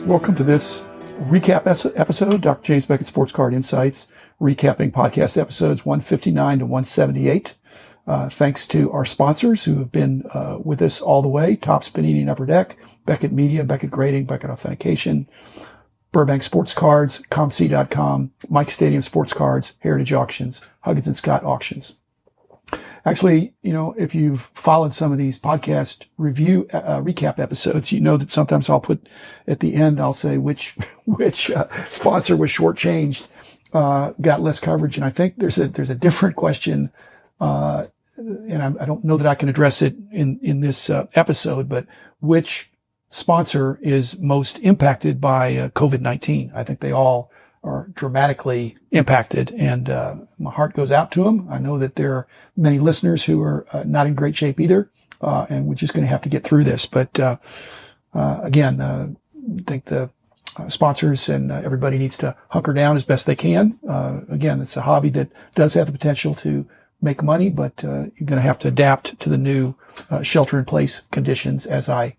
Welcome to this recap episode, Dr. James Beckett Sports Card Insights, recapping podcast episodes 159 to 178. Thanks to our sponsors who have been with us all the way, Topps Panini and Upper Deck, Beckett Media, Beckett Grading, Beckett Authentication, Burbank Sports Cards, ComC.com, Mike Stadium Sports Cards, Heritage Auctions, Huggins & Scott Auctions. Actually, if you've followed some of these podcast review recap episodes, you know that sometimes I'll put at the end, I'll say which sponsor was shortchanged, got less coverage. And I think there's a different question, and I don't know that I can address it in this episode, but which sponsor is most impacted by COVID-19? I think they all are dramatically impacted, and my heart goes out to them. I know that there are many listeners who are not in great shape either, and we're just going to have to get through this. But again, I think the sponsors and everybody needs to hunker down as best they can. Again, it's a hobby that does have the potential to make money, but you're going to have to adapt to the new shelter-in-place conditions as I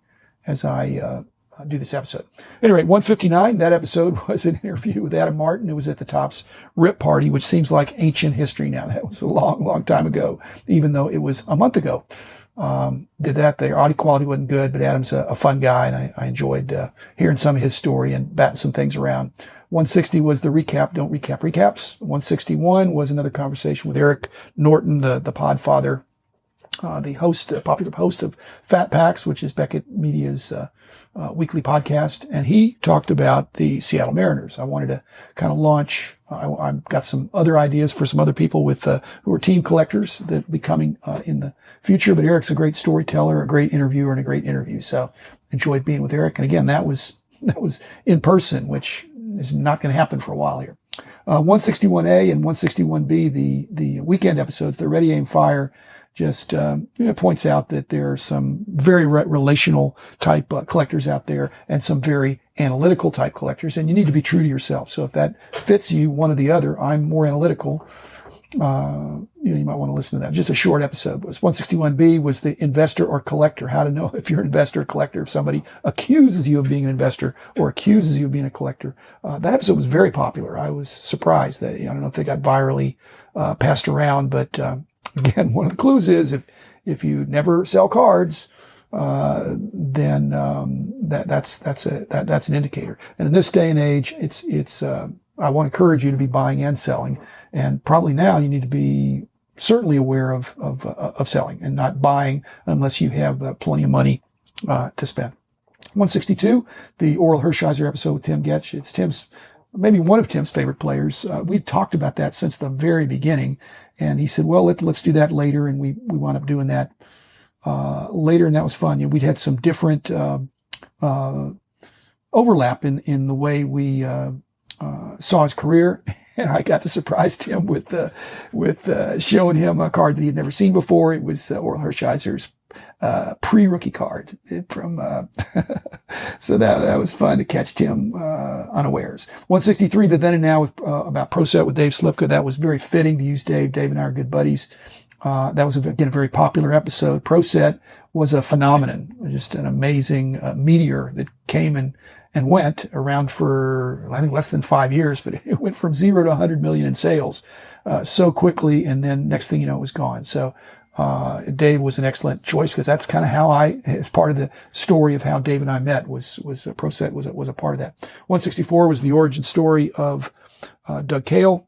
do this episode. Anyway, 159, that episode was an interview with Adam Martin. It was at the Topps RIP party, which seems like ancient history now. That was a long, long time ago, even though it was a month ago. Did that. Their audio quality wasn't good, but Adam's a fun guy, and I enjoyed hearing some of his story and batting some things around. 160 was the recap, don't recap recaps. 161 was another conversation with Eric Norton, the Podfather, the host, popular host of Fat Packs, which is Beckett Media's weekly podcast, and he talked about the Seattle Mariners. I wanted to kind of launch. I've got some other ideas for some other people with who are team collectors that will be coming in the future. But Eric's a great storyteller, a great interviewer, and a great interview. So enjoyed being with Eric. And again, that was in person, which is not going to happen for a while here. 161A and 161B, the weekend episodes, the Ready, Aim, Fire, just points out that there are some very relational type collectors out there and some very analytical type collectors, and you need to be true to yourself. So if that fits you, one or the other, I'm more analytical. You might want to listen to that. Just a short episode. 161B was the investor or collector. How to know if you're an investor or collector. If somebody accuses you of being an investor or accuses you of being a collector. That episode was very popular. I was surprised that, I don't know if they got virally passed around, but again, one of the clues is if you never sell cards, then that's an indicator. And in this day and age, it's I want to encourage you to be buying and selling. And probably now you need to be certainly aware of selling and not buying unless you have plenty of money to spend. 162, the Orel Hershiser episode with Tim Getch. It's maybe one of Tim's favorite players. We talked about that since the very beginning. And he said, well, let's do that later. And we wound up doing that later, and that was fun. We'd had some different overlap in the way we saw his career. And I got to surprise Tim with showing him a card that he had never seen before. It was Orel Hershiser's pre-rookie card from, so that was fun to catch Tim unawares. 163, the Then and Now with about Pro Set with Dave Slipka. That was very fitting to use Dave. Dave and I are good buddies. That was again a very popular episode. Pro Set was a phenomenon, just an amazing meteor that came and went around for, I think, less than 5 years, but it went from 0 to 100 million in sales so quickly, and then next thing you know, it was gone. So Dave was an excellent choice, because that's kind of how as part of the story of how Dave and I met, was Pro Set was a part of that. 164 was the origin story of Doug Cale.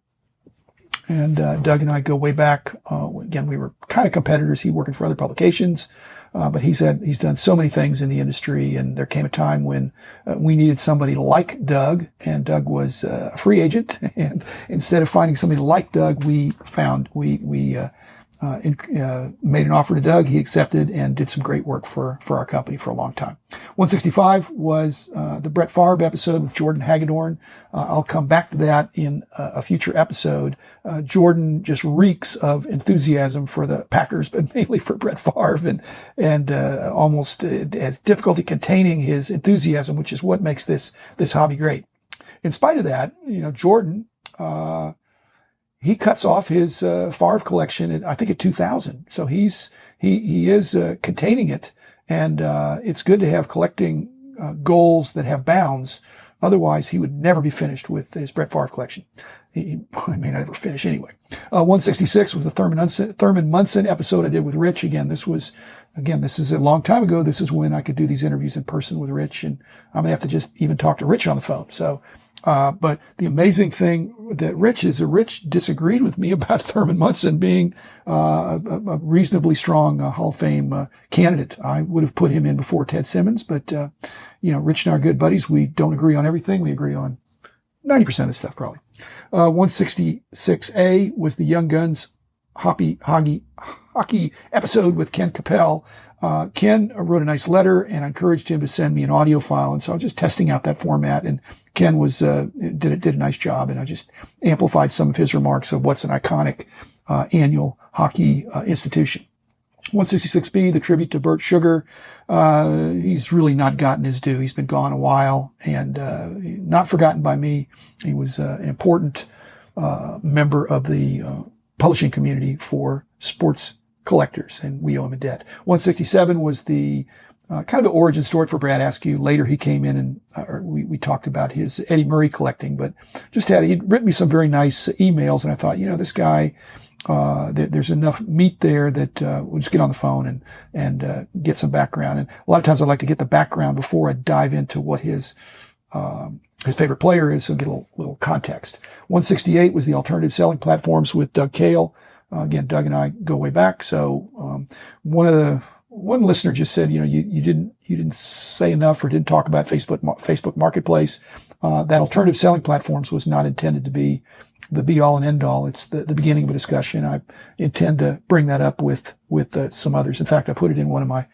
And Doug and I go way back. Again, we were kind of competitors. He working for other publications, but he's done so many things in the industry. And there came a time when we needed somebody like Doug, and Doug was a free agent. And instead of finding somebody like Doug, we made an offer to Doug. He accepted and did some great work for our company for a long time. 165 was the Brett Favre episode with Jordan Hagedorn. I'll come back to that in a future episode. Jordan just reeks of enthusiasm for the Packers, but mainly for Brett Favre, and almost has difficulty containing his enthusiasm, which is what makes this hobby great. In spite of that, Jordan, he cuts off his Favre collection I think at 2000. So he is containing it, and it's good to have collecting goals that have bounds. Otherwise, he would never be finished with his Brett Favre collection. He may not ever finish anyway. 166 was the Thurman Munson episode I did with Rich. This is a long time ago. This is when I could do these interviews in person with Rich, and I'm going to have to just even talk to Rich on the phone. So, but the amazing thing that Rich disagreed with me about Thurman Munson being a reasonably strong Hall of Fame candidate. I would have put him in before Ted Simmons, but Rich and I are good buddies. We don't agree on everything. We agree on 90% of the stuff, probably. 166A was the Young Guns hockey episode with Ken Capel. Ken wrote a nice letter, and I encouraged him to send me an audio file. And so I was just testing out that format, and Ken did a nice job. And I just amplified some of his remarks of what's an iconic, annual hockey, institution. 166B, the tribute to Bert Sugar. He's really not gotten his due. He's been gone a while and, not forgotten by me. He was an important, member of the, publishing community for sports collectors, and we owe him a debt. 167 was the kind of the origin story for Brad Askew. Later he came in and we talked about his Eddie Murray collecting, but he'd written me some very nice emails, and I thought, this guy, there's enough meat there that we'll just get on the phone and get some background. And a lot of times I like to get the background before I dive into what his favorite player is, so get a little context. 168 was the alternative selling platforms with Doug Cale. Again, Doug and I go way back. So, one listener just said, you didn't say enough or didn't talk about Facebook Marketplace. That alternative selling platforms was not intended to be the be all and end all. It's the beginning of a discussion. I intend to bring that up with some others. In fact, I put it in one of my,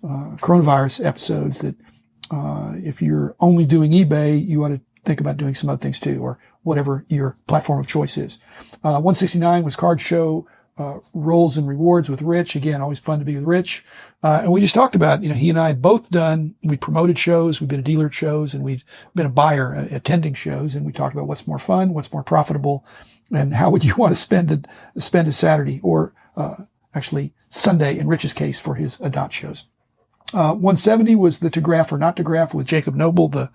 coronavirus episodes that, if you're only doing eBay, you ought to think about doing some other things too, or whatever your platform of choice is. 169 was Card Show, roles and rewards with Rich. Again, always fun to be with Rich. And we just talked about, he and I had both we promoted shows, we've been a dealer at shows, and we'd been a buyer attending shows. And we talked about what's more fun, what's more profitable, and how would you want to spend a Saturday or, actually Sunday in Rich's case for his dot shows. 170 was the To Graph or Not to Graph with Jacob Noble, the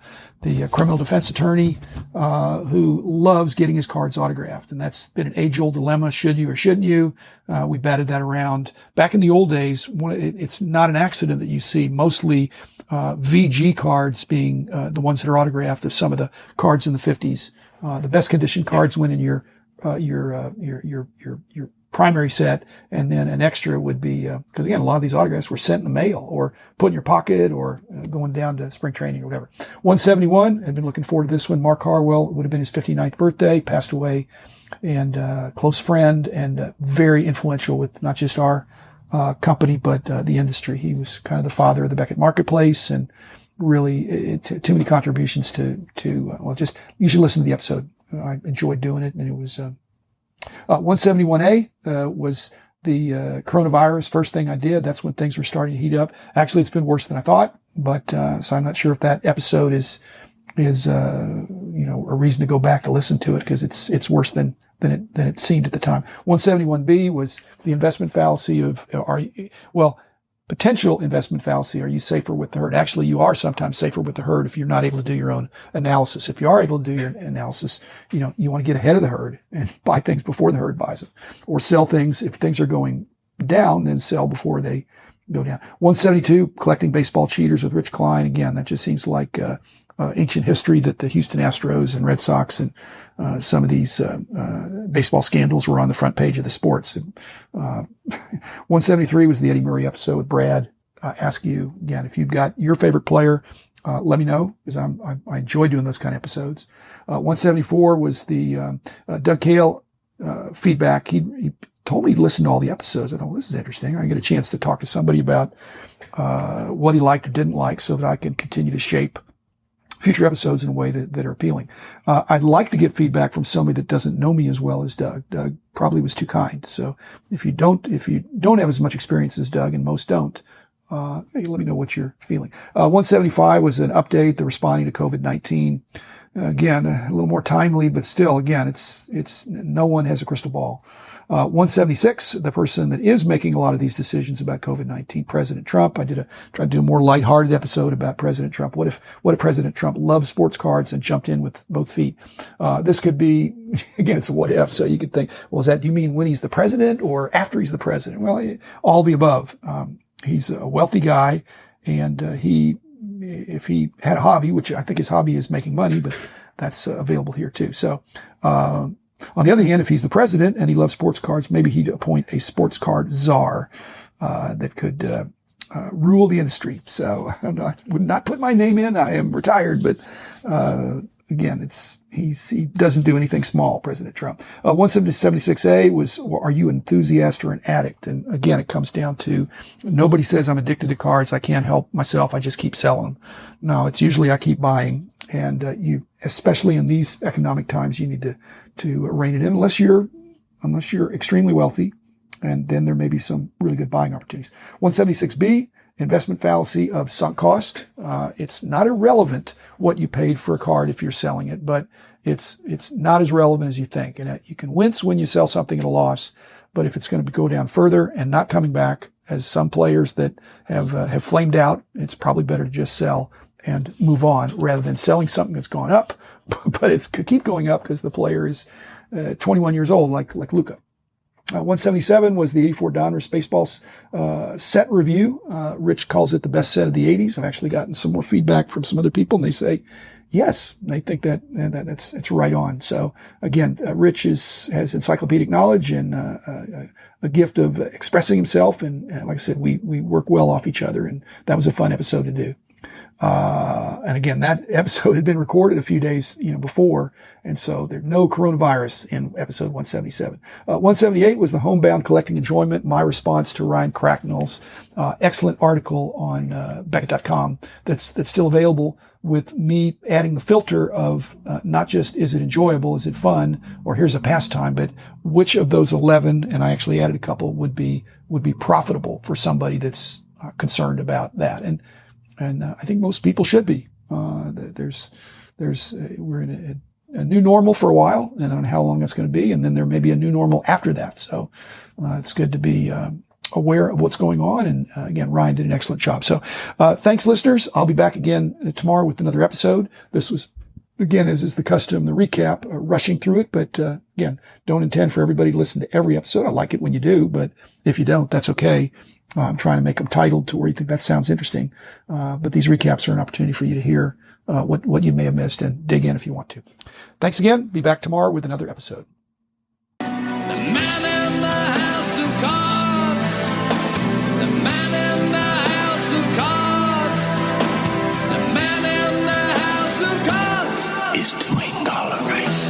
criminal defense attorney, who loves getting his cards autographed. And that's been an age-old dilemma. Should you or shouldn't you? We batted that around. Back in the old days, it's not an accident that you see mostly, VG cards being, the ones that are autographed of some of the cards in the 50s. The best condition cards went in your primary set, and then an extra would be, because again, a lot of these autographs were sent in the mail or put in your pocket or going down to spring training or whatever. 171, I'd been looking forward to this one. Mark Harwell, it would have been his 59th birthday, passed away, and close friend and very influential with not just our company, but the industry. He was kind of the father of the Beckett Marketplace, and really too many contributions to just, you should listen to the episode. I enjoyed doing it, and it was 171A was the coronavirus first thing I did. That's when things were starting to heat up. Actually, it's been worse than I thought, but so I'm not sure if that episode is a reason to go back to listen to it, because it's worse than it seemed at the time. 171B was the investment fallacy of potential investment fallacy. Are you safer with the herd? Actually, you are sometimes safer with the herd if you're not able to do your own analysis. If you are able to do your analysis, you want to get ahead of the herd and buy things before the herd buys them, or sell things. If things are going down, then sell before they go down. 172, collecting baseball cheaters with Rich Klein. Again, that just seems like, ancient history that the Houston Astros and Red Sox and some of these baseball scandals were on the front page of the sports. 173 was the Eddie Murray episode with Brad Askew. Again, if you've got your favorite player, let me know, because I enjoy doing those kind of episodes. 174 was the Doug Cale feedback. He told me he'd listen to all the episodes. I thought, well, this is interesting. I get a chance to talk to somebody about what he liked or didn't like, so that I can continue to shape future episodes in a way that are appealing. I'd like to get feedback from somebody that doesn't know me as well as Doug. Doug probably was too kind. So if you don't have as much experience as Doug, and most don't, let me know what you're feeling. 175 was an update, the responding to COVID-19. again, a little more timely, but still, again, it's no one has a crystal ball. 176, the person that is making a lot of these decisions about COVID-19, President Trump. I tried to do a more lighthearted episode about President Trump. What if President Trump loved sports cards and jumped in with both feet? This could be, again, it's a what if. So you could think, well, do you mean when he's the president or after he's the president? Well, all the above. He's a wealthy guy, and if he had a hobby, which I think his hobby is making money, but that's available here too. So, on the other hand, if he's the president and he loves sports cards, maybe he'd appoint a sports card czar, that could, rule the industry. So I would not put my name in. I am retired, but, again, he doesn't do anything small, President Trump. 176A was, are you an enthusiast or an addict? And again, it comes down to nobody says I'm addicted to cards. I can't help myself. I just keep selling them. No, it's usually I keep buying. And, especially in these economic times, you need to rein it in unless you're extremely wealthy. And then there may be some really good buying opportunities. 176B, investment fallacy of sunk cost. It's not irrelevant what you paid for a card if you're selling it, but it's not as relevant as you think. And you can wince when you sell something at a loss, but if it's going to go down further and not coming back, as some players that have flamed out, it's probably better to just sell and move on rather than selling something that's gone up, but it's could keep going up because the player is 21 years old, like Luka. 177 was the 84 Donruss Baseballs set review. Rich calls it the best set of the 80s. I've actually gotten some more feedback from some other people, and they say, yes, they think that's right on. So again, Rich has encyclopedic knowledge and a gift of expressing himself. And like I said, we work well off each other, and that was a fun episode to do. And again, that episode had been recorded a few days, before. And so there's no coronavirus in episode 177. 178 was the homebound collecting enjoyment, my response to Ryan Cracknell's, excellent article on, Beckett.com that's still available, with me adding the filter of, not just is it enjoyable, is it fun, or here's a pastime, but which of those 11, and I actually added a couple, would be profitable for somebody that's concerned about that. And I think most people should be. We're in a new normal for a while, and I don't know how long that's going to be. And then there may be a new normal after that. So, it's good to be, aware of what's going on. And again, Ryan did an excellent job. So, thanks listeners. I'll be back again tomorrow with another episode. This was, again, as is the custom, the recap, rushing through it. But, again, don't intend for everybody to listen to every episode. I like it when you do, but if you don't, that's okay. I'm trying to make them titled to where you think that sounds interesting. But these recaps are an opportunity for you to hear what you may have missed and dig in if you want to. Thanks again. Be back tomorrow with another episode. The man in the house of cards. The man in the house of cards. The man in the house of cards is doing all right.